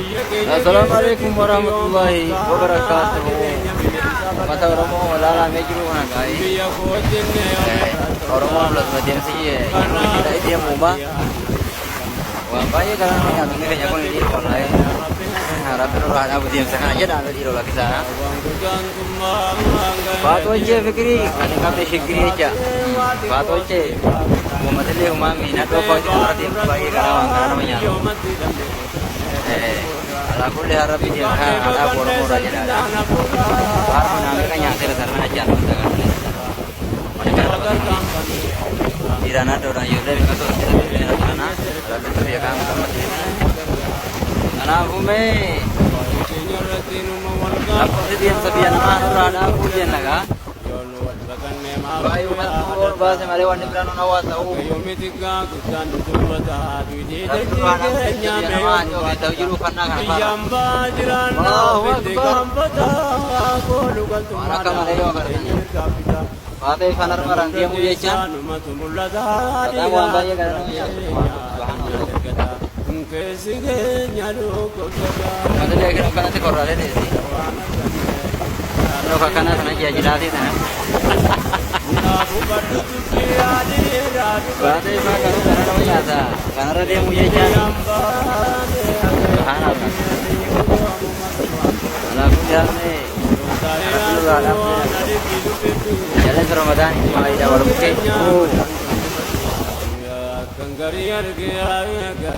Assalamualaikum warahmatullahi wabarakatuh. Mata Oromo lala mejiru mana kai? Oromo plus medium sih ya. Kita itu yang mubah. Wah, banyak kan yang ini banyak orang di online. Harap terus ada medium sekarang aja dah di rola kita. Bato aja fikri, kan kami fikri aja. Bato aja. Muhammad Ali Umami, nato kau itu berarti bagi karawang namanya. Aku lihat rapi dia ada borong aja dah. Harus menamaikan yang terus aja. Di sana ada orang Yudha yang kata di sana, lalu dia kan sama dia. Anak bumi, aku sediam sebian nama ada aku dia naga. Bayu matur bahasa Melayu ni berano nawa tahu. Pakai fanar marang dia mulia can. Tahu apa ya kan? Mata dia kena kena tekor ada ni. Kalau kakaknya sana dia jelas itu. Batai makan karena namanya ada. Karena dia mulia can. Tahan apa? Anak dia ni. Jalan ke Ramadan mulai awal buka.